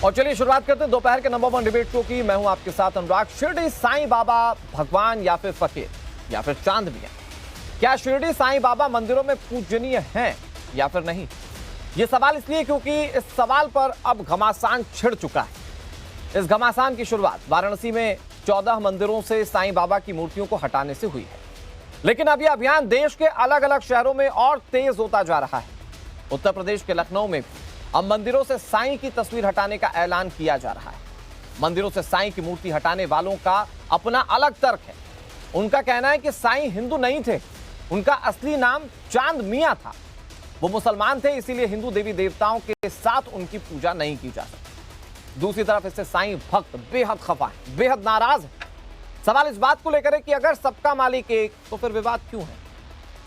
और चलिए शुरुआत करते हैं दोपहर के नंबर 1 डिबेट शो की। मैं हूं आपके साथ अनुराग। शिरडी साईं बाबा भगवान या फिर फकीर या फिर चांद मियां? क्या शिरडी साईं बाबा मंदिरों में पूजनीय हैं या फिर नहीं? यह सवाल इसलिए क्योंकि इस सवाल पर अब घमासान छिड़ चुका है। इस घमासान की शुरुआत वाराणसी में 14 मंदिरों से साईं बाबा की मूर्तियों को हटाने से हुई है, लेकिन अब यह अभियान देश के अलग अलग शहरों में और तेज होता जा रहा है। उत्तर प्रदेश के लखनऊ में अब मंदिरों से साईं की तस्वीर हटाने का ऐलान किया जा रहा है। मंदिरों से साईं की मूर्ति हटाने वालों का अपना अलग तर्क है। उनका कहना है कि साईं हिंदू नहीं थे, उनका असली नाम चांद मियां था। वो मुसलमान थे, इसीलिए हिंदू देवी देवताओं के साथ उनकी पूजा नहीं की जा सकती। दूसरी तरफ इससे साईं भक्त बेहद खफा है, बेहद नाराज है। सवाल इस बात को लेकर है कि अगर सबका मालिक एक, तो फिर विवाद क्यों है?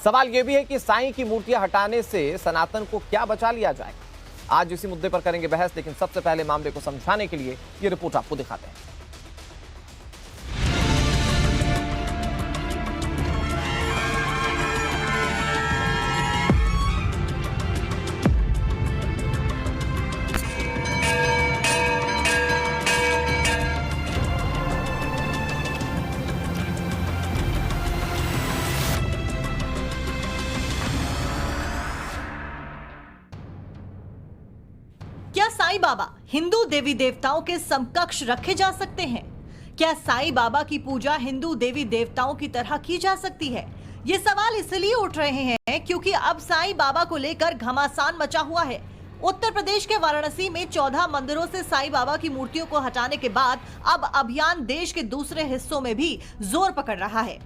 सवाल यह भी है कि साईं की मूर्तियां हटाने से सनातन को क्या बचा लिया जाए। आज इसी मुद्दे पर करेंगे बहस, लेकिन सबसे पहले मामले को समझाने के लिए यह रिपोर्ट आपको दिखाते हैं। क्या साईं बाबा हिंदू देवी देवताओं के समकक्ष रखे जा सकते हैं? क्या साईं बाबा की पूजा हिंदू देवी देवताओं की तरह की जा सकती है? ये सवाल इसलिए उठ रहे हैं क्योंकि अब साईं बाबा को लेकर घमासान मचा हुआ है। उत्तर प्रदेश के वाराणसी में 14 मंदिरों से साईं बाबा की मूर्तियों को हटाने के बाद अब अभियान देश के दूसरे हिस्सों में भी जोर पकड़ रहा है।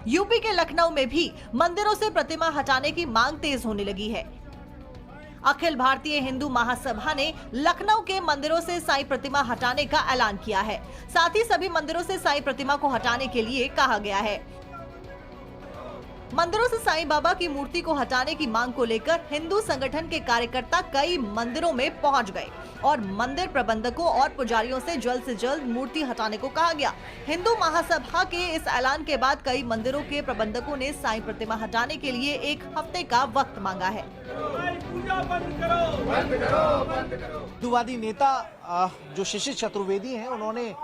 यूपी के लखनऊ में भी मंदिरों से प्रतिमा हटाने की मांग तेज होने लगी है। अखिल भारतीय हिंदू महासभा ने लखनऊ के मंदिरों से साईं प्रतिमा हटाने का ऐलान किया है। साथ ही सभी मंदिरों से साईं प्रतिमा को हटाने के लिए कहा गया है। मंदिरों से साईं बाबा की मूर्ति को हटाने की मांग को लेकर हिंदू संगठन के कार्यकर्ता कई मंदिरों में पहुंच गए और मंदिर प्रबंधकों और पुजारियों से जल्द मूर्ति हटाने को कहा गया। हिंदू महासभा के इस ऐलान के बाद कई मंदिरों के प्रबंधकों ने साईं प्रतिमा हटाने के लिए 1 हफ्ते का वक्त मांगा है। हिंदूवादी नेता जो शिशिर चतुर्वेदी हैं, उन्होंने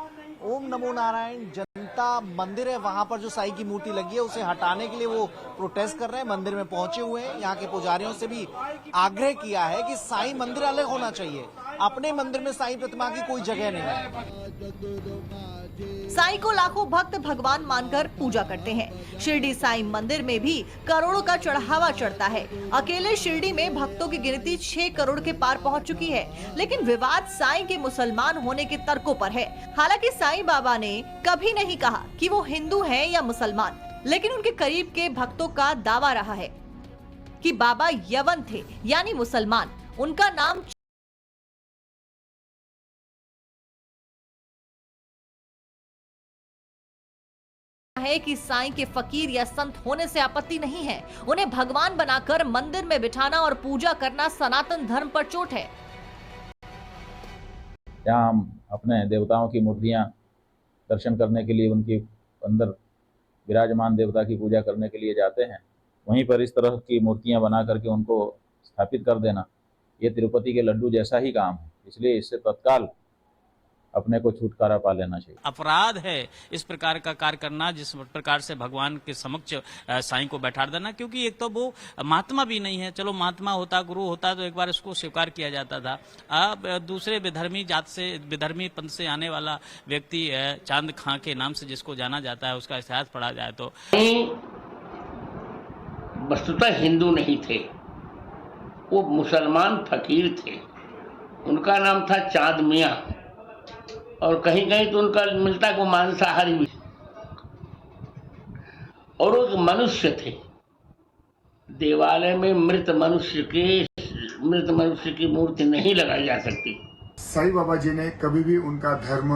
ओम नमो नारायण जनता मंदिर है, वहां पर जो साईं की मूर्ति लगी है उसे हटाने के लिए वो प्रोटेस्ट कर रहे हैं। मंदिर में पहुंचे हुए हैं। यहाँ के पुजारियों से भी आग्रह किया है कि साईं मंदिर अलग होना चाहिए, अपने मंदिर में साईं प्रतिमा की कोई जगह नहीं है। साईं को लाखों भक्त भगवान मानकर पूजा करते हैं। शिरडी साईं मंदिर में भी करोड़ों का चढ़ावा चढ़ता है। अकेले शिरडी में भक्तों की गिनती 6 करोड़ के पार पहुंच चुकी है। लेकिन विवाद साईं के मुसलमान होने के तर्कों पर है। हालांकि साईं बाबा ने कभी नहीं कहा कि वो हिंदू हैं या मुसलमान, लेकिन उनके करीब के भक्तों का दावा रहा है कि बाबा यवन थे, यानी मुसलमान। उनका नाम है कि साईं के फकीर या संत होने से आपत्ति नहीं है। उन्हें भगवान बनाकर मंदिर में बिठाना और पूजा करना सनातन धर्म पर चोट है। यहाँ हम अपने देवताओं की मूर्तियां दर्शन करने के लिए, उनकी अंदर विराजमान देवता की पूजा करने के लिए जाते हैं, वहीं पर इस तरह की मूर्तियां बना करके उनको स्थापित कर देना, ये तिरुपति के लड्डू जैसा ही काम है। इसलिए इससे तत्काल अपने को छुटकारा पा लेना चाहिए। अपराध है इस प्रकार का कार्य करना, जिस प्रकार से भगवान के समक्ष साईं को बैठा देना, क्योंकि एक तो वो महात्मा भी नहीं है। चलो महात्मा होता, गुरु होता तो एक बार इसको स्वीकार किया जाता था। अब दूसरे विधर्मी जात से, विधर्मी पंथ से आने वाला व्यक्ति चांद खां के नाम से जिसको जाना जाता है, उसका इतिहास पढ़ा जाए तो वस्तुतः हिंदू नहीं थे, वो मुसलमान फकीर थे। उनका नाम था चांद मियां, और कहीं कहीं तो उनका मिलता को मांसाहारी भी, और वो मनुष्य थे। देवालय में मृत मनुष्य की मूर्ति नहीं लगाई जा सकती। साईं बाबा जी ने कभी भी उनका धर्म,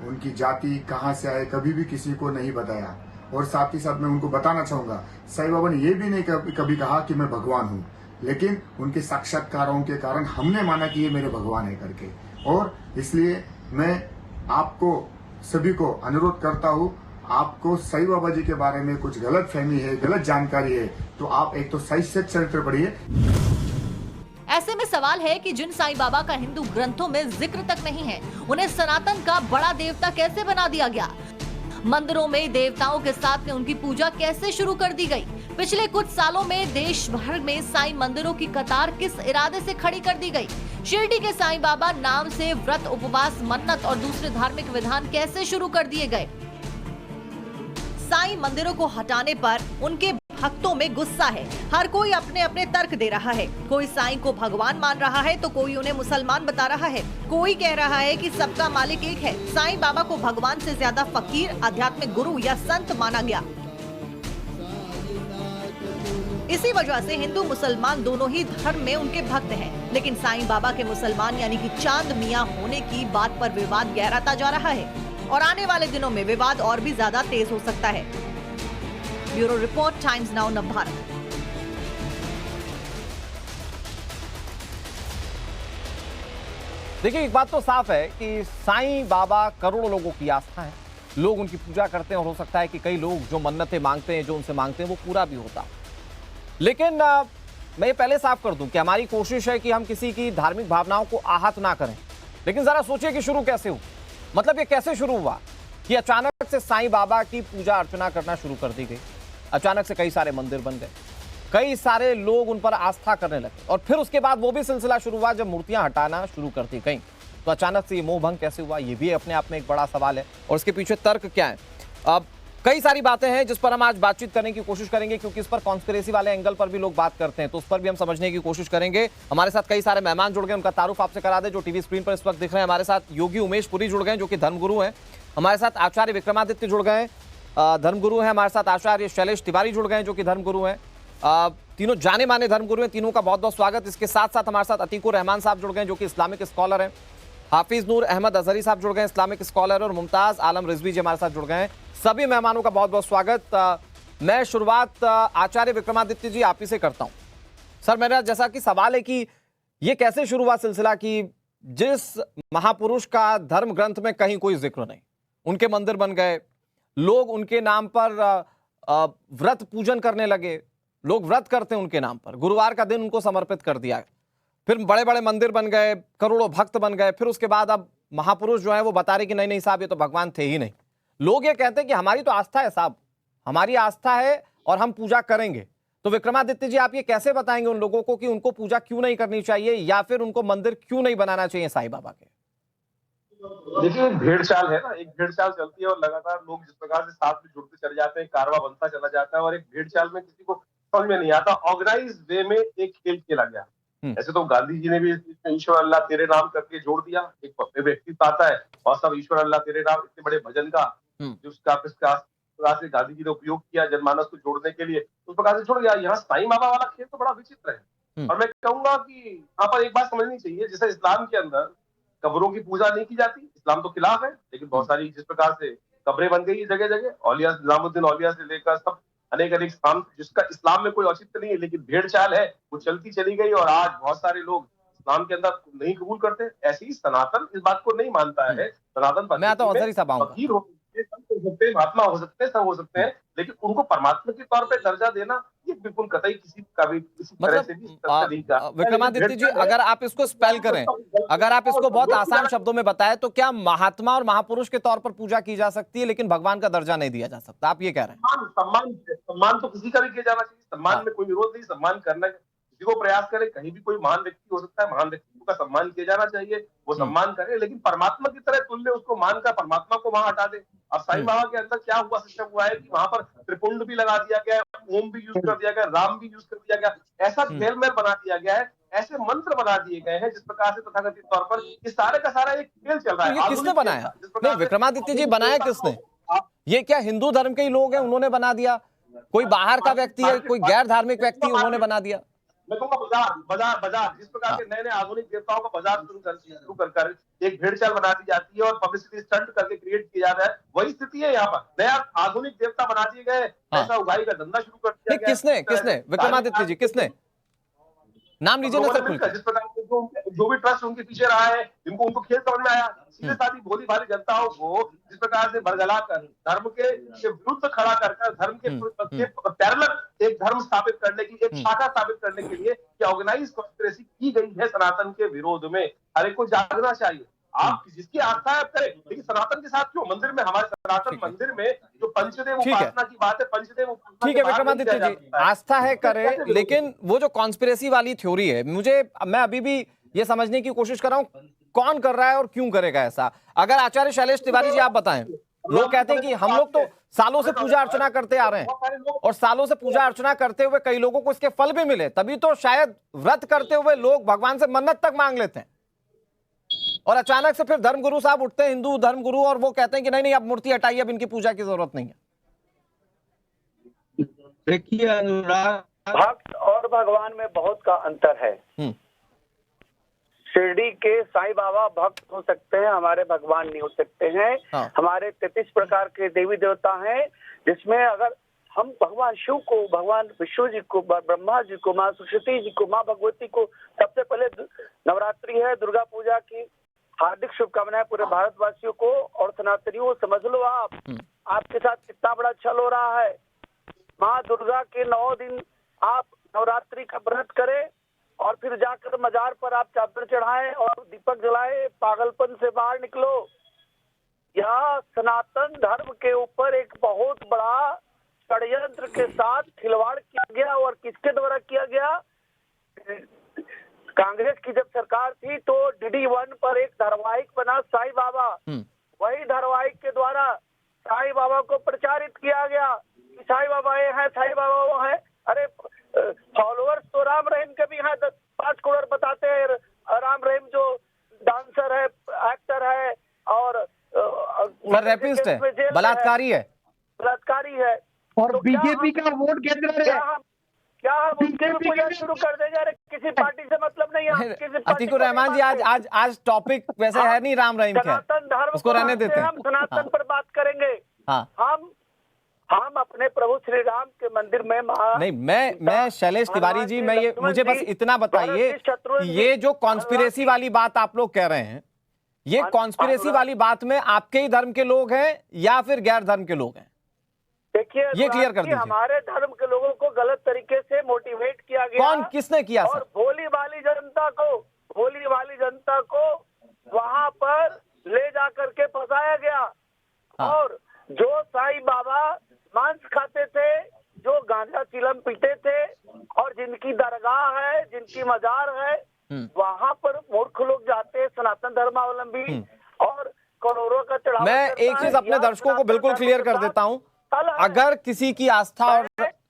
उनकी जाति कहां से आए, कभी भी किसी को नहीं बताया। और साथ ही साथ मैं उनको बताना चाहूंगा, साईं बाबा ने ये भी नहीं कभी कहा कि मैं भगवान हूँ, लेकिन उनके साक्षात्कारों के कारण हमने माना कि ये मेरे भगवान है करके। और इसलिए मैं आपको सभी को अनुरोध करता हूँ, आपको साईं बाबा जी के बारे में कुछ गलत फहमी है, गलत जानकारी है, तो आप एक तो सही से चरित्र पढ़िए। ऐसे में सवाल है कि जिन साईं बाबा का हिंदू ग्रंथों में जिक्र तक नहीं है, उन्हें सनातन का बड़ा देवता कैसे बना दिया गया? मंदिरों में देवताओं के साथ में उनकी पूजा कैसे शुरू कर दी गई? पिछले कुछ सालों में देश भर में साईं मंदिरों की कतार किस इरादे से खड़ी कर दी गई? शिरडी के साईं बाबा नाम से व्रत, उपवास, मन्नत और दूसरे धार्मिक विधान कैसे शुरू कर दिए गए? साईं मंदिरों को हटाने पर उनके भक्तों में गुस्सा है। हर कोई अपने अपने तर्क दे रहा है। कोई साईं को भगवान मान रहा है तो कोई उन्हें मुसलमान बता रहा है। कोई कह रहा है कि सबका मालिक एक है। साईं बाबा को भगवान से ज्यादा फकीर, आध्यात्मिक गुरु या संत माना गया। इसी वजह से हिंदू मुसलमान दोनों ही धर्म में उनके भक्त हैं। लेकिन साईं बाबा के मुसलमान यानी कि चांद मियां होने की बात पर विवाद गहराता जा रहा है और आने वाले दिनों में विवाद और भी ज्यादा तेज हो सकता है। Bureau report, times now Navbharat. देखिए, एक बात तो साफ है कि साईं बाबा करोड़ों लोगों की आस्था है। लोग उनकी पूजा करते हैं और हो सकता है कि कई लोग जो मन्नतें मांगते हैं, जो उनसे मांगते हैं, वो पूरा भी होता। लेकिन मैं ये पहले साफ कर दूं कि हमारी कोशिश है कि हम किसी की धार्मिक भावनाओं को आहत ना करें। लेकिन जरा सोचिए कि शुरू कैसे हुआ। मतलब ये कैसे शुरू हुआ कि अचानक से साईं बाबा की पूजा अर्चना करना शुरू कर दी गई। अचानक से कई सारे मंदिर बन गए, कई सारे लोग उन पर आस्था करने लगे और फिर उसके बाद वो भी सिलसिला शुरू हुआ जब मूर्तियां हटाना शुरू कर दी गई। तो अचानक से ये मोह भंग कैसे हुआ, ये भी अपने आप में एक बड़ा सवाल है और इसके पीछे तर्क क्या है। अब कई सारी बातें हैं जिस पर हम आज बातचीत करने की कोशिश करेंगे, क्योंकि इस पर कॉन्स्पिरेसी वाले एंगल पर भी लोग बात करते हैं, तो उस पर भी हम समझने की कोशिश करेंगे। हमारे साथ कई सारे मेहमान जुड़ गए, उनका तारुफ आपसे करा दे जो टीवी स्क्रीन पर इस वक्त दिख रहे हैं। हमारे साथ योगी उमेश पुरी जुड़ गए जो कि धर्मगुरु हैं। हमारे साथ आचार्य विक्रमादित्य जुड़ गए, धर्मगुरु हैं। हमारे साथ आचार्य शैलेश तिवारी जुड़ गए जो कि धर्मगुरु हैं। तीनों जाने माने धर्मगुरु हैं, तीनों का बहुत बहुत स्वागत। इसके साथ साथ हमारे साथ अतीकुर रहमान साहब जुड़ गए जो कि इस्लामिक स्कॉलर हैं। हाफिज नूर अहमद अजहरी साहब जुड़ गए, इस्लामिक स्कॉलर, और मुमताज आलम रिजवी जी हमारे साथ जुड़ गए हैं। सभी मेहमानों का बहुत बहुत स्वागत। मैं शुरुआत आचार्य विक्रमादित्य जी आप ही से करता हूं। सर, मेरा जैसा कि सवाल है कि ये कैसे शुरू हुआ सिलसिला कि जिस महापुरुष का धर्म ग्रंथ में कहीं कोई जिक्र नहीं, उनके मंदिर बन गए, लोग उनके नाम पर व्रत पूजन करने लगे, लोग व्रत करते हैं उनके नाम पर, गुरुवार का दिन उनको समर्पित कर दिया, फिर बड़े बड़े मंदिर बन गए, करोड़ों भक्त बन गए, फिर उसके बाद अब महापुरुष जो है वो बता रहे कि नहीं नहीं साहब ये तो भगवान थे ही नहीं। लोग ये कहते हैं कि हमारी तो आस्था है साहब, हमारी आस्था है और हम पूजा करेंगे। तो विक्रमादित्य जी आप ये कैसे बताएंगे उन लोगों को कि उनको पूजा क्यों नहीं करनी चाहिए या फिर उनको मंदिर क्यों नहीं बनाना चाहिए साईं बाबा के? देखिए, एक भेड़ चाल है ना, एक भेड़ चाल चलती है और लगातार लोग जिस प्रकार से साथ में जुड़ते चले जाते हैं, कारवां बनता चला जाता है और एक भेड़ चाल में किसी को समझ में नहीं आता। ऑर्गेनाइज वे में एक खेल खेला गया। ऐसे तो गांधी जी ने भी ईश्वर अल्लाह तेरे नाम करके जोड़ दिया। एक व्यक्तित्व आता है और सब ईश्वर अल्लाह तेरे नाम, इतने बड़े भजन का जिसका प्रकार से गांधी जी ने उपयोग किया जनमानस को जोड़ने के लिए, उस प्रकार से जुड़ गया। यहाँ साईं बाबा वाला खेल तो बड़ा विचित्र है। और मैं कहूंगा कि यहाँ पर एक बात समझनी चाहिए, जैसे इस्लाम के अंदर कब्रों की पूजा नहीं की जाती, इस्लाम तो खिलाफ है, लेकिन बहुत सारी जिस प्रकार से कब्रें बन गई जगह जगह, औलिया निजामुद्दीन औलिया से लेकर सब अनेक अनेक स्थान, जिसका इस्लाम में कोई औचित्य नहीं है, लेकिन भेड़ चाल है, वो चलती चली गई और आज बहुत सारे लोग इस्लाम के अंदर नहीं कबूल करते। ऐसे ही सनातन इस बात को नहीं मानता है। सनातन मैं तो फकीर हो सकते हैं, महात्मा हो सकते हैं, सब हो सकते हैं, लेकिन उनको परमात्मा के तौर पे दर्जा देना ये बिल्कुल कतई किसी का भी किसी तरह से भी तरीका। विक्रमादित्य जी, अगर आप इसको स्पेल करें, अगर आप इसको बहुत आसान शब्दों में बताएं तो क्या महात्मा और महापुरुष के तौर पर पूजा की जा सकती है लेकिन भगवान का दर्जा नहीं दिया जा सकता, आप ये कह रहे हैं? सम्मान तो किसी का भी किया जाना चाहिए, सम्मान में कोई विरोध नहीं। सम्मान करना किसी को प्रयास करे, कहीं भी कोई महान व्यक्ति हो सकता है, महान व्यक्ति का सम्मान किया जाना चाहिए, वो सम्मान करे, लेकिन परमात्मा की तरह तुल्य उसको मान कर परमात्मा को वहां हटा दे। अब साईं बाबा के अंदर क्या हुआ, सिस्टम हुआ है कि वहां पर त्रिपुंड भी लगा दिया गया, ओम भी यूज कर दिया गया, राम भी यूज कर दिया गया, ऐसा खेलमेल बना दिया गया है, ऐसे मंत्र बना दिए गए हैं जिस प्रकार से तथाकथित तौर पर ये सारे का सारा एक खेल चल रहा है। ये किसने बनाया? नहीं विक्रमादित्य जी, बनाया किसने? ये क्या हिंदू धर्म के ही लोग हैं, उन्होंने बना दिया? कोई बाहर का व्यक्ति है, कोई गैर धार्मिक व्यक्ति, उन्होंने बना दिया? मैं कहूँगा बाजार जिस प्रकार के नए नए आधुनिक देवताओं का बाजार शुरू कर एक भेड़ चाल बना दी जाती है और पब्लिसिटी स्टंट करके क्रिएट किया जाता है, वही स्थिति है यहाँ पर। नया आधुनिक देवता बना दिए गए, पैसा उगाई का धंधा शुरू कर दिया गया। किसने विक्रमादित्य जी, किसने? नाम लीजिए ना सर। जिस प्रकार जो भी ट्रस्ट उनके पीछे रहा है, उनको खेल समझ में आया। सीधे साधी भोली भाली जनताओं को जिस प्रकार से बरगला कर धर्म के विरुद्ध खड़ा कर धर्म के पैरेलल एक धर्म स्थापित करने की, एक शाखा स्थापित करने के लिए ऑर्गेनाइज कॉन्स्पिरेसी की गई है सनातन के विरोध में। हर एक को जागना चाहिए। आप जिसकी आस्था है आप करें, लेकिन सनातन के साथ क्यों? मंदिर में, हमारे सनातन मंदिर में जो पंचदेव उपासना की बात है, पंचदेव उपासना ठीक है विक्रमादित्य जी, आस्था है करें, लेकिन वो जो कॉन्स्पिरेसी वाली थ्योरी है, मैं अभी भी ये समझने की कोशिश कर रहा हूं कौन कर रहा है और क्यों करेगा ऐसा। अगर आचार्य शैलेश तिवारी जी आप बताएं, लोग कहते हैं कि हम लोग तो सालों से पूजा अर्चना करते आ रहे हैं और सालों से पूजा अर्चना करते हुए कई लोगों को इसके फल भी मिले, तभी तो शायद व्रत करते हुए लोग भगवान से मन्नत तक मांग लेते हैं, और अचानक से फिर धर्मगुरु साहब उठते हैं, हिंदू धर्मगुरु, और वो कहते हैं कि नहीं नहीं अब मूर्ति हटाइए, अब इनकी पूजा की जरूरत नहीं है। देखिए अनुराग, भक्त और भगवान में बहुत का अंतर है। शिरडी के साईं बाबा भक्त हो सकते हैं, हमारे भगवान नहीं हो सकते हैं। हाँ। हमारे 33 प्रकार के देवी देवता हैं, जिसमें अगर हम भगवान शिव को, भगवान विष्णु जी को, ब्रह्मा जी को, माँ सरस्वती जी को, माँ भगवती को, सबसे पहले नवरात्रि है, दुर्गा पूजा की हार्दिक शुभकामनाएं पूरे भारतवासियों को। और सनातनियों समझ लो आपके साथ कितना बड़ा छल हो रहा है। माँ दुर्गा के 9 दिन आप नवरात्रि का व्रत करें और फिर जाकर मजार पर आप चादर चढ़ाएं और दीपक जलाएं, पागलपन से बाहर निकलो। यह सनातन धर्म के ऊपर एक बहुत बड़ा षड्यंत्र के साथ खिलवाड़ किया गया, और किसके द्वारा किया गया? कांग्रेस की जब सरकार थी तो DD1 पर एक धारावाहिक बना साईं बाबा, वही धारावाहिक के द्वारा साईं बाबा को प्रचारित किया गया कि साईं बाबा ये है, साईं बाबा वो है। अरे फॉलोअर्स तो राम रहीम के भी हैं, 5 करोड़ बताते हैं। राम रहीम जो डांसर है, एक्टर है और रेपिस्ट है, बलात्कारी है, और तो बीजेपी का वोट केंद्र है। क्या हम उनके भी पूजा शुरू कर देंगे? अरे किसी पार्टी से मतलब नहीं है। अतीकुर रहमान जी, आज टॉपिक वैसे है नहीं राम रहीम का, सनातन धर्म उसको रहने देते हैं। हम सनातन पर बात करेंगे। हम अपने प्रभु श्री राम के मंदिर में नहीं, मैं शैलेश तिवारी जी, मैं ये मुझे बस इतना बताइए कि ये जो कॉन्स्पिरेसी वाली बात आप लोग कह रहे हैं, ये कॉन्स्पिरेसी वाली बात में आपके ही धर्म के लोग हैं या फिर गैर धर्म के लोग हैं? देखिए ये क्लियर कर दीजिए। हमारे धर्म के लोगों को गलत तरीके से मोटिवेट किया गया। कौन, किसने किया और सर? भोली वाली जनता को वहां पर ले जाकर के फंसाया गया। और जो साईं बाबा मांस खाते थे, जो गांजा चिलम पीते थे, और जिनकी दरगाह है, जिनकी मजार है, वहां पर मूर्ख लोग जाते हैं, सनातन धर्मावलंबी, और करोड़ों का चढ़ावा। मैं एक चीज अपने दर्शकों को बिल्कुल क्लियर कर देता हूं, अगर किसी की आस्था और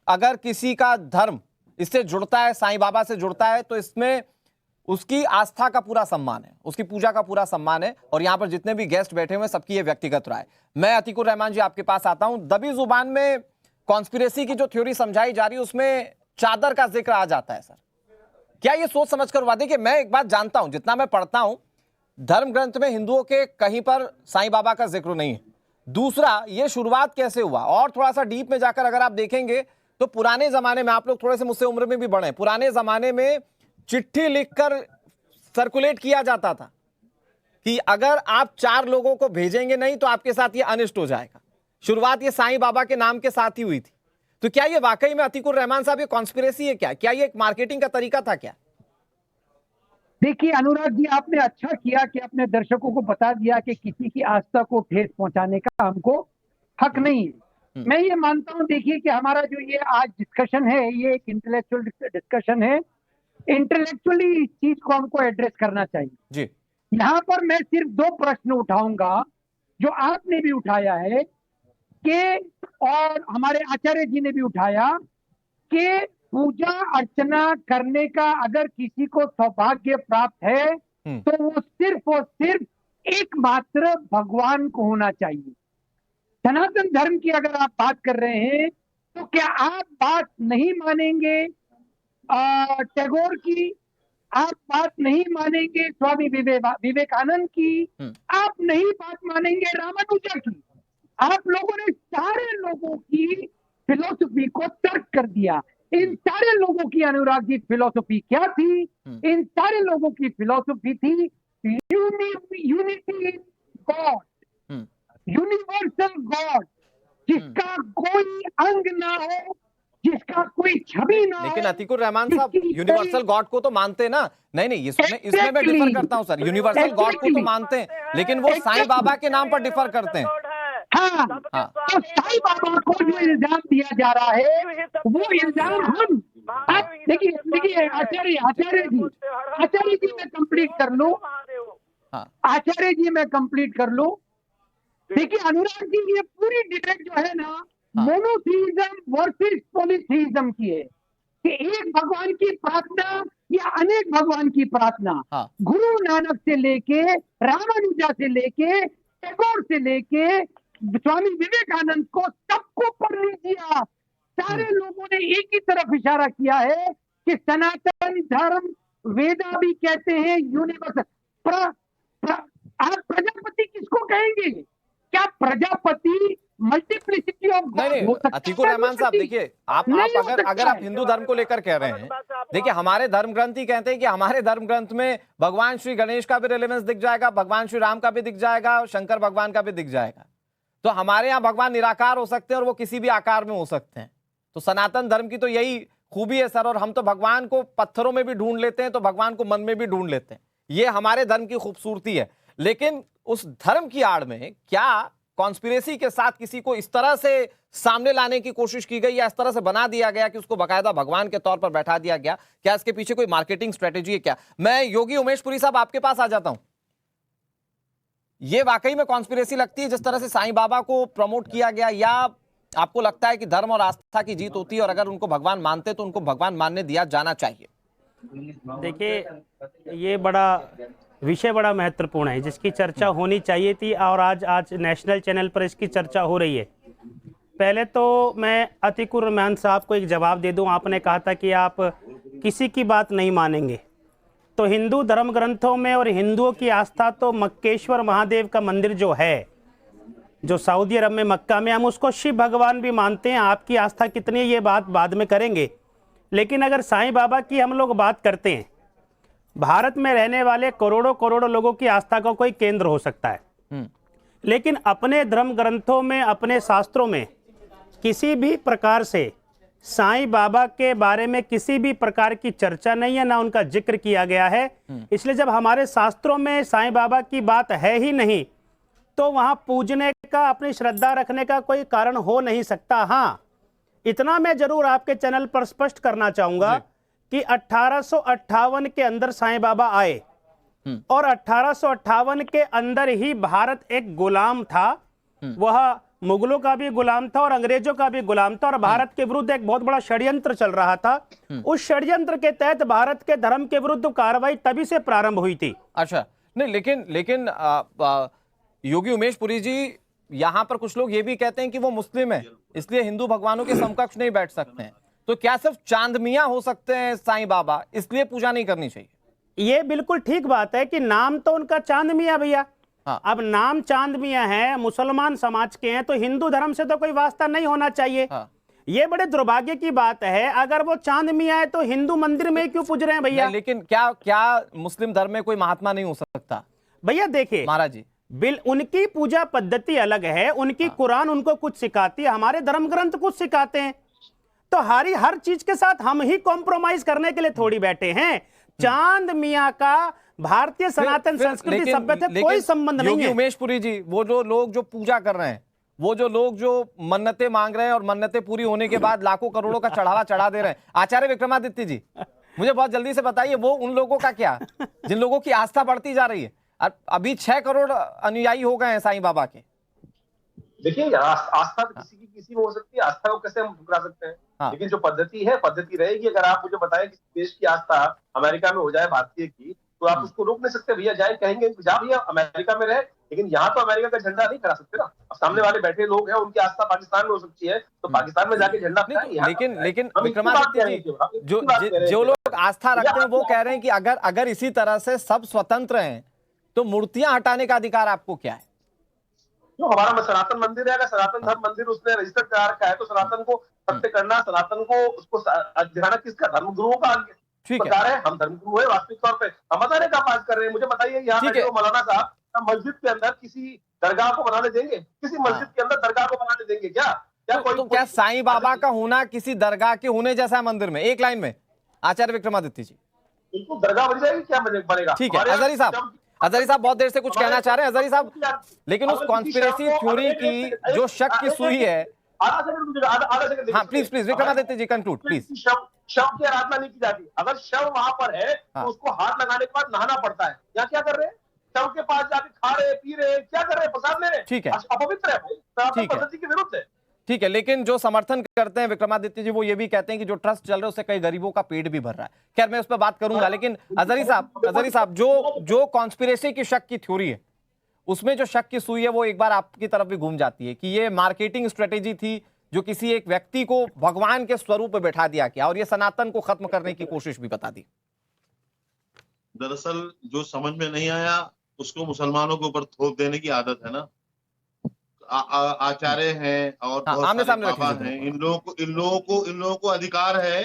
अगर किसी का धर्म इससे जुड़ता है, साईं बाबा से जुड़ता है, तो इसमें उसकी आस्था का पूरा सम्मान है, उसकी पूजा का पूरा सम्मान है। और यहां पर जितने भी गेस्ट बैठे हुए हैं सबकी ये व्यक्तिगत राय। मैं अतीकुर रहमान जी आपके पास आता हूं। दबी जुबान में कॉन्स्पिरेसी की जो थ्योरी समझाई जा रही है उसमें चादर का जिक्र आ जाता है सर, क्या ये सोच समझ कर हुआ? देखिए मैं एक बात जानता हूं, जितना मैं पढ़ता हूं, धर्म ग्रंथ में हिंदुओं के कहीं पर साईं बाबा का जिक्र नहीं है। दूसरा, ये शुरुआत कैसे हुआ? और थोड़ा सा डीप में जाकर अगर आप देखेंगे तो पुराने जमाने में, आप लोग थोड़े से मुझसे उम्र में भी बड़े, पुराने जमाने में चिट्ठी लिखकर सर्कुलेट किया जाता था कि अगर आप 4 लोगों को भेजेंगे नहीं तो आपके साथ ये अनिष्ट हो जाएगा। शुरुआत ये साईं बाबा के नाम के साथ ही हुई थी। तो क्या ये वाकई में अतीकुर रहमान साहब ये कॉन्स्पिरेसी है? क्या ये एक मार्केटिंग का तरीका था क्या? देखिए अनुराग जी, आपने अच्छा किया कि अपने दर्शकों को बता दिया कि किसी की आस्था को ठेस पहुंचाने का हमको हक नहीं है। मैं ये मानता हूं, देखिए कि हमारा जो ये आज डिस्कशन है, ये एक इंटेलेक्चुअल डिस्कशन है। इंटेलेक्चुअली इस चीज को हमको एड्रेस करना चाहिए जी। यहाँ पर मैं सिर्फ 2 प्रश्न उठाऊंगा जो आपने भी उठाया है कि, और हमारे आचार्य जी ने भी उठाया कि पूजा अर्चना करने का अगर किसी को सौभाग्य प्राप्त है तो वो सिर्फ और सिर्फ एकमात्र भगवान को होना चाहिए। सनातन धर्म की अगर आप बात कर रहे हैं तो क्या आप बात नहीं मानेंगे टैगोर की? आप बात नहीं मानेंगे स्वामी विवेकानंद की? आप नहीं बात मानेंगे रामानुजा की? आप लोगों ने सारे लोगों की फिलोसफी को तर्क कर दिया। इन सारे लोगों की, अनुराग जी, फिलॉसफी क्या थी? इन सारे लोगों की फिलॉसफी थी unity in God, universal God, जिसका कोई अंग ना हो, जिसका कोई छवि ना हो। लेकिन अतीकुर रहमान साहब, जिसकी यूनिवर्सल गॉड को तो मानते ना? नहीं, इसमें मैं डिफर करता हूं सर। यूनिवर्सल गॉड को तो मानते हैं, लेकिन वो साईं बाबा के नाम पर डिफर करते हैं। हाँ, तो साईं बाबा को जो इल्जाम दिया जा रहा है, वो इल्जाम हम, आप देखिए आचार्य जी मैं कंप्लीट कर लूं, आचार्य जी मैं कंप्लीट कर लूं। देखिए अनुराग जी, ये पूरी डिबेट जो है ना, मोनोथीइज्म वर्सेस पॉलीथीइज्म की है, कि एक भगवान की प्रार्थना या अनेक भगवान की प्रार्थना। गुरु नानक से लेके, रामानुजा से लेके, टैगोर से लेके, स्वामी विवेकानंद को, सबको पढ़ लीजिए। सारे लोगों ने एक ही तरफ इशारा किया है कि सनातन धर्म, वेदा भी कहते हैं यूनिवर्सल। आप प्रजापति किसको कहेंगे? क्या प्रजापति मल्टीप्लिसिटी ऑफ गॉड हो सकता है? अतीकुर रहमान साहब, देखिए आप अगर आप हिंदू धर्म को लेकर कह रहे हैं, देखिए हमारे धर्म ग्रंथ ही कहते हैं कि हमारे धर्म ग्रंथ में भगवान श्री गणेश का भी रिलेवेंस दिख जाएगा, भगवान श्री राम का भी दिख जाएगा, शंकर भगवान का भी दिख जाएगा। तो हमारे यहाँ भगवान निराकार हो सकते हैं और वो किसी भी आकार में हो सकते हैं। तो सनातन धर्म की तो यही खूबी है सर। और हम तो भगवान को पत्थरों में भी ढूंढ लेते हैं, तो भगवान को मन में भी ढूंढ लेते हैं। ये हमारे धर्म की खूबसूरती है। लेकिन उस धर्म की आड़ में क्या कॉन्स्पिरेसी के साथ किसी को इस तरह से सामने लाने की कोशिश की गई, या इस तरह से बना दिया गया कि उसको बाकायदा भगवान के तौर पर बैठा दिया गया? क्या इसके पीछे कोई मार्केटिंग स्ट्रेटेजी है क्या? मैं योगी उमेश पुरी साहब आपके पास आ जाता हूं। ये वाकई में कॉन्स्पिरेसी लगती है जिस तरह से साईं बाबा को प्रमोट किया गया, या आपको लगता है कि धर्म और आस्था की जीत होती है और अगर उनको भगवान मानते तो उनको भगवान मानने दिया जाना चाहिए? देखिए, ये विषय बड़ा महत्वपूर्ण है, जिसकी चर्चा होनी चाहिए थी, और आज नेशनल चैनल पर इसकी चर्चा हो रही है। पहले तो मैं अतीकुर रहमान साहब को एक जवाब दे दूं। आपने कहा था कि आप किसी की बात नहीं मानेंगे। तो हिंदू धर्म ग्रंथों में और हिंदुओं की आस्था तो मक्केश्वर महादेव का मंदिर जो है, जो सऊदी अरब में मक्का में, हम उसको शिव भगवान भी मानते हैं। आपकी आस्था कितनी है ये बात बाद में करेंगे। लेकिन अगर साईं बाबा की हम लोग बात करते हैं, भारत में रहने वाले करोड़ों लोगों की आस्था का कोई केंद्र हो सकता है, लेकिन अपने धर्म ग्रंथों में, अपने शास्त्रों में किसी भी प्रकार से साईं बाबा के बारे में किसी भी प्रकार की चर्चा नहीं है, ना उनका जिक्र किया गया है। इसलिए जब हमारे शास्त्रों में साईं बाबा की बात है ही नहीं, तो वहां पूजने का, अपनी श्रद्धा रखने का कोई कारण हो नहीं सकता। हाँ, इतना मैं जरूर आपके चैनल पर स्पष्ट करना चाहूंगा कि 1858 के अंदर साईं बाबा आए, और 1858 के अंदर ही भारत एक गुलाम था। वह मुगलों का भी गुलाम था और अंग्रेजों का भी गुलाम था, और भारत के विरुद्ध एक बहुत बड़ा षड्यंत्र चल रहा था। उस षड्यंत्र के तहत भारत के धर्म के विरुद्ध कार्रवाई तभी से प्रारंभ हुई थी। अच्छा, नहीं, लेकिन योगी उमेश पुरी जी, यहां पर कुछ लोग ये भी कहते हैं कि वो मुस्लिम है, इसलिए हिंदू भगवानों के समकक्ष नहीं बैठ सकते हैं। तो क्या सिर्फ चांद मियां हो सकते हैं साईं बाबा, इसलिए पूजा नहीं करनी चाहिए? ये बिल्कुल ठीक बात है कि नाम तो उनका चांद मियां भैया। हाँ। अब नाम चांद मियां है, मुसलमान समाज के हैं, तो हिंदू धर्म से तो कोई वास्ता नहीं होना चाहिए। हाँ। ये बड़े दुर्भाग्य की बात है। अगर वो चांद मियां है तो हिंदू मंदिर में क्यों पूज रहे हैं भैया? लेकिन क्या मुस्लिम धर्म में कोई महात्मा नहीं हो सकता? भैया देखिए महाराज जी, उनकी पूजा पद्धति अलग है, उनकी कुरान उनको कुछ सिखाती है, हमारे धर्म ग्रंथ कुछ सिखाते हैं। तो हर चीज के साथ हम ही कॉम्प्रोमाइज करने के लिए थोड़ी बैठे हैं। चांद मियां का भारतीय सनातन संस्कृति सभ्यता से कोई संबंध नहीं है। उमेश पुरी जी, वो जो लोग जो पूजा कर रहे हैं, वो जो लोग जो मन्नतें मांग रहे हैं और मन्नतें पूरी होने के बाद लाखों करोड़ों का चढ़ावा चढ़ा दे रहे हैं, आचार्य विक्रमादित्य जी, मुझे बहुत जल्दी से बताइए, वो उन लोगों का क्या, जिन लोगों की आस्था बढ़ती जा रही है? अभी 6 करोड़ अनुयायी हो गए हैं साईं बाबा के। देखिए, आस्था तो किसी में हो सकती है, आस्था को कैसे हम ठुकरा सकते हैं? हाँ। लेकिन जो पद्धति है, पद्धति रहेगी। अगर आप मुझे बताएं कि देश की आस्था अमेरिका में हो जाए भारतीय की, तो आप उसको रोक नहीं सकते। भैया जाए, कहेंगे जा भैया अमेरिका में रहे, लेकिन यहाँ तो अमेरिका का झंडा नहीं फहरा सकते ना। अब सामने वाले बैठे लोग हैं, उनकी आस्था पाकिस्तान में हो सकती है, तो पाकिस्तान में जाके झंडा फहराएं। लेकिन विक्रमादित्य जी, जो लोग आस्था रखते हैं वो कह रहे हैं कि अगर इसी तरह से सब स्वतंत्र हैं, तो मूर्तियां हटाने का अधिकार आपको क्या है? जो हमारा सनातन मंदिर है, अगर सनातन धर्म मंदिर उसने रजिस्टर करा रखा है, तो सनातन को सत्य करना, सनातन को उसको दिखाना किसका? धर्मगुरुओं का सरकार है। हम धर्मगुरु है वास्तविक तौर पे, हम बताने का बात कर रहे हैं। मुझे बताइए यहाँ पे जो मौलाना साहब मस्जिद के अंदर किसी दरगाह को बनाने देंगे? किसी मस्जिद के अंदर दरगाह को बनाने देंगे क्या? तो क्या साईं बाबा का होना किसी दरगाह के होने जैसा है मंदिर में? एक लाइन में आचार्य विक्रमादित्य जी। बिल्कुल दरगाह बन जाएगी, क्या बनेगा? ठीक है अजहरी साहब बहुत देर से कुछ कहना चाह रहे हैं अजहरी साहब, लेकिन उस कॉन्स्पिरेसी थ्योरी की जो शक की सुई है। आधा सेकंड हाँ please Vikramaditya ji conclude please. शव की आराधना नहीं की जाती। अगर शव वहां पर है तो उसको हाथ लगाने के बाद नहाना पड़ता है। यहाँ क्या कर रहे हैं? शव के पास जाके खा रहे, पी रहे, क्या कर रहे हैं? प्रसाद ले रहे हैं। ठीक है, अपवित्र है भाई, पद्धति के विरुद्ध है। ठीक है, लेकिन जो समर्थन करते हैं विक्रमादित्य जी वो ये भी कहते हैं कि जो ट्रस्ट चल रहा है उससे कई गरीबों का पेट भी भर रहा है। खैर मैं उस पर बात करूंगा, लेकिन अजहरी साहब जो कॉन्स्पिरेसी की शक की थ्योरी है उसमें जो शक की सुई है वो एक बार आपकी तरफ भी घूम जाती है कि ये मार्केटिंग स्ट्रेटेजी थी जो किसी एक व्यक्ति को भगवान के स्वरूप में बैठा दिया गया और ये सनातन को खत्म करने की कोशिश भी बता दी। दरअसल जो समझ में नहीं आया उसको मुसलमानों के ऊपर थोप देने की आदत है ना। आचार्य हैं और बहुत सारे बाबा हैं, इन लोगों को अधिकार है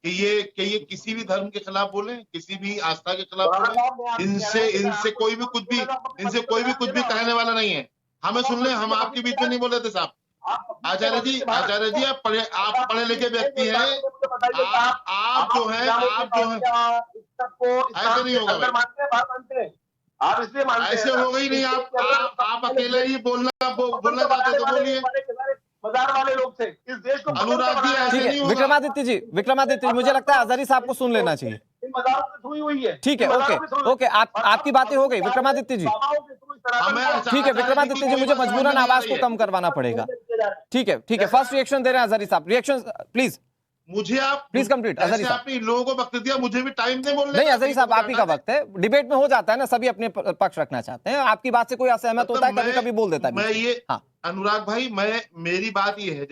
कि ये किसी भी धर्म के खिलाफ बोले, किसी भी आस्था के खिलाफ बोले। इनसे कोई भी कुछ भी कहने वाला नहीं है। हमें सुन ले, हम आपके बीच में नहीं बोले थे साहब। आचार्य जी आप पढ़े लिखे व्यक्ति हैं। आप जो है ऐसे नहीं होगा, आप इसलिए मानते ऐसे हो गई नहीं। आप अकेले ही बोलना चाहते तो बोलिए। बाजार वाले लोग थे इस देश को। अनुराग जी ऐसे नहीं होगा। विक्रमादित्य जी मुझे लगता है अजहरी साहब को सुन लेना चाहिए। इन बाजारों से छुई हुई है। ठीक है, ओके आपकी बातें हो गई विक्रमादित्य जी। ठीक है विक्रमादित्य जी, मुझे मजबूरन आवाज को कम करवाना पड़ेगा। ठीक है फर्स्ट रिएक्शन दे रहे हैं अजहरी साहब। Reaction please. मुझे आप प्लीज कंप्लीट अजहरी साहब। आपने लोगों को वक्त दिया, मुझे भी टाइम दे बोलने। नहीं अजहरी साहब आप ही का वक्त है, डिबेट में हो जाता है ना, सभी अपने पक्ष रखना चाहते हैं। आपकी बात से कोई असहमत होता है कभी कभी बोल देता है। मैं ये अनुराग भाई मेरी बात ये है,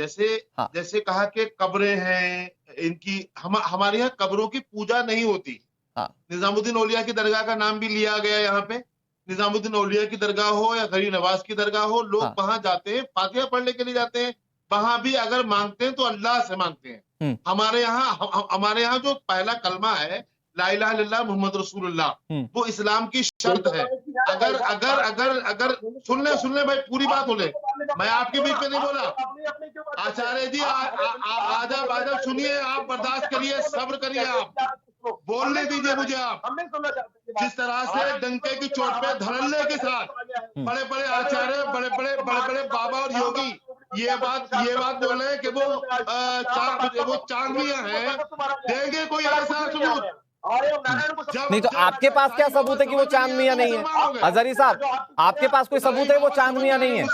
जैसे कहा कि कब्रें हैं इनकी, हमारे यहाँ कब्रों की पूजा नहीं होती। निजामुद्दीन औलिया की दरगाह का नाम भी लिया गया यहाँ पे। निजामुद्दीन औलिया की दरगाह हो या गरीब नवाज की दरगाह हो, लोग वहां जाते हैं, फातिहा पढ़ने के लिए जाते हैं। वहां भी अगर मांगते हैं तो अल्लाह से मांगते हैं। हमारे यहाँ जो पहला कलमा है ला इलाहा इल्लल्लाह मुहम्मद रसूलुल्लाह, वो इस्लाम की शर्त है। अगर सुन ले भाई, पूरी बात बोले, मैं आपके बीच में नहीं बोला। आचार्य जी आजाब सुनिए, आप बर्दाश्त करिए, सब्र करिए, आप बोलने दीजिए मुझे। आप जिस तरह से डंके की चोट पे धड़ल्ले के साथ बड़े बड़े आचार्य, बड़े बड़े बाबा और योगी ये बात बोल रहे हैं कि वो चांदनियां हैं, देंगे कोई ऐसा सबूत? नहीं तो आपके पास क्या सबूत है कि वो चांद मियां नहीं है? अजहरी साहब आपके पास कोई सबूत है वो चांद मियां नहीं है?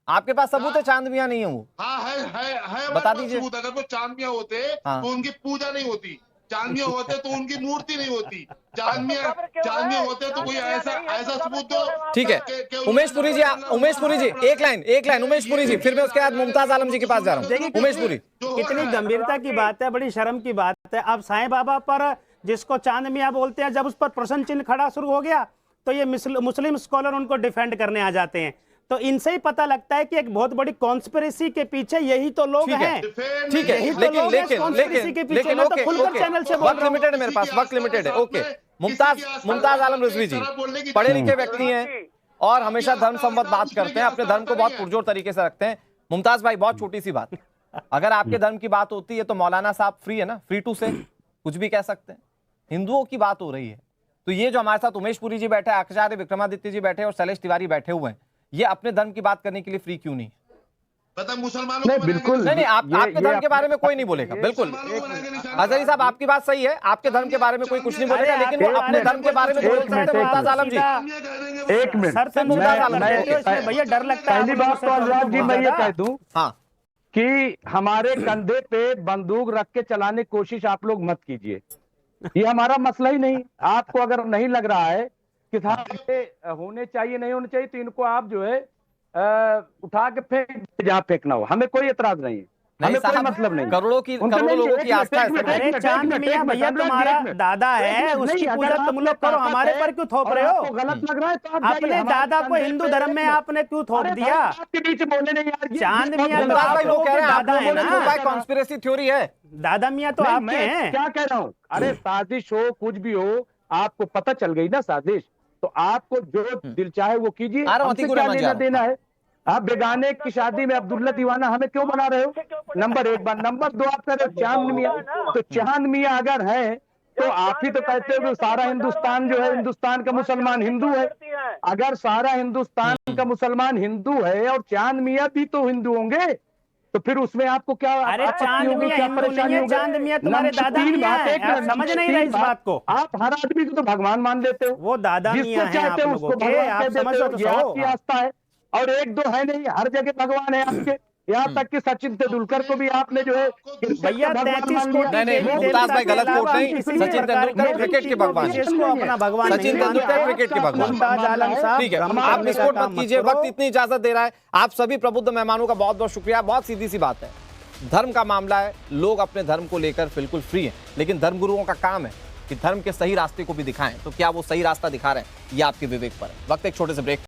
आपके पास सबूत है चांद मियां नहीं है वो? है बता दीजिए। अगर वो चांद मियां होते तो उनकी पूजा नहीं होती। चांद मियां होते तो उनकी मूर्ति नहीं होती। चांद मियां होते तो कोई ऐसा सबूत दो। ठीक है उमेश पुरी जी एक लाइन उमेश पुरी जी, फिर मैं उसके बाद मुमताज आलम जी के पास जा रहा हूँ। उमेश पुरी, कितनी गंभीरता की बात है, बड़ी शर्म की बात है। अब साईं बाबा पर जिसको चांद मियां बोलते हैं, जब उस पर प्रश्न चिन्ह खड़ा शुरू हो गया तो ये मुस्लिम स्कॉलर उनको डिफेंड करने आ जाते हैं। तो इनसे ही पता लगता है कि एक बहुत बड़ी कॉन्स्पिरेसी के पीछे यही तो लोग हैं। ठीक है, लेकिन वक्त लिमिटेड है मेरे पास, वक्त लिमिटेड है। ओके मुमताज आलम रिजवी जी पढ़े लिखे व्यक्ति हैं और हमेशा धर्म संबंध बात करते हैं, अपने धर्म को बहुत पुरजोर तरीके से रखते हैं। मुमताज भाई बहुत छोटी सी बात, अगर आपके धर्म की बात होती है तो मौलाना साहब फ्री है ना, फ्री टू से कुछ भी कह सकते हैं। हिंदुओं की बात हो रही है तो ये जो हमारे साथ उमेश पुरी जी बैठे, आचार्य विक्रमादित्य जी बैठे और शैलेश तिवारी बैठे हुए हैं, ये अपने धर्म की बात करने के लिए फ्री क्यों नहीं? मुसलमानों नहीं बिल्कुल नहीं आपके धर्म के बारे में कोई नहीं बोलेगा। बिल्कुल अजहरी साहब आपकी बात सही है, आपके धर्म के बारे में कोई कुछ नहीं बोलेगा, लेकिन वो अपने धर्म के बारे में बोल सकते हैं। मुमताज आलम जी एक मिनट, भैया डर लगता है। पहली बात तो अनुराग जी मैं ये कह दूं हाँ कि हमारे कंधे पे बंदूक रख के चलाने की कोशिश आप लोग मत कीजिए, ये हमारा मसला ही नहीं। आपको अगर नहीं लग रहा है कि होने चाहिए नहीं होने चाहिए तो इनको आप जो है उठा के फेंक जहां फेंकना हो, हमें कोई एतराज नहीं है। नहीं हमें कोई साहब, मतलब नहीं। करोड़ों लोगों की आस्था है। अरे चांद मियां भैया तुम्हारा दादा है, उसकी पूजा तुम लोग करो, हमारे पर क्यों थोप रहे हो? गलत लग रहा है तो आप अपने दादा को हिंदू धर्म में आपने क्यों थोप दिया? आपके बीच बोले नहीं यार। चांद मियां तो अनुराग आप भाई वो लोगों कह के रहे हैं आप दादा है लोगों ने ना, कॉन्स्पिरेसी थ्योरी है। दादा मियां तो आपके मैं हैं। क्या कह रहा हूँ, अरे साजिश हो कुछ भी हो, आपको पता चल गई ना साजिश, तो आपको जो दिल चाहे वो कीजिए, हमसे क्या लेना देना है? आप बेगाने की शादी में अब्दुल्ला दीवाना हमें क्यों बना रहे हो? नंबर 1 बात। नंबर 2 आप कह रहे हो चांद मियां, तो चांद मियां अगर है तो आप ही तो कहते हो कि सारा हिंदुस्तान जो है, हिंदुस्तान का मुसलमान हिंदू है। अगर सारा हिंदुस्तान का मुसलमान हिंदू है और चांद मियां भी तो हिंदू होंगे, तो फिर उसमें आपको क्या अरे आपत्ति चांद होगी, मियां क्या हिंदू परेशानी नहीं है, होगी? चांद मियां तुम्हारे दादा मियां हैं, आप समझ नहीं रहे इस बात को। आप हर आदमी को तो भगवान मान देते हो, वो दादा जिसको मियां हैं आप चाहते हो लोगों उसको के, भगवान आप कह देते समझो हो, तो ये सहो। आपकी आस्था है। और एक दो है नहीं, हर जगह भगवान है आपके। यहाँ तक कि सचिन तेंदुलकर को भी आपने जो है भैया 33 कोटि नहीं नहीं मुमताज भाई गलत कोट नहीं, सचिन तेंदुलकर क्रिकेट के भगवान हैं। इसको अपना भगवान सचिन तेंदुलकर क्रिकेट के भगवान। मुमताज आलम साहब ठीक है, आप विस्फोट मत कीजिए, वक्त इतनी इजाजत दे रहा है। आप सभी प्रबुद्ध मेहमानों का बहुत बहुत शुक्रिया। बहुत सीधी सी बात है, धर्म का मामला है, लोग अपने धर्म को लेकर बिल्कुल फ्री हैं, लेकिन धर्मगुरुओं का काम है कि धर्म के सही रास्ते को भी दिखाएं। तो क्या वो सही रास्ता दिखा रहे हैं, ये आपके विवेक पर है। वक्त एक छोटे से ब्रेक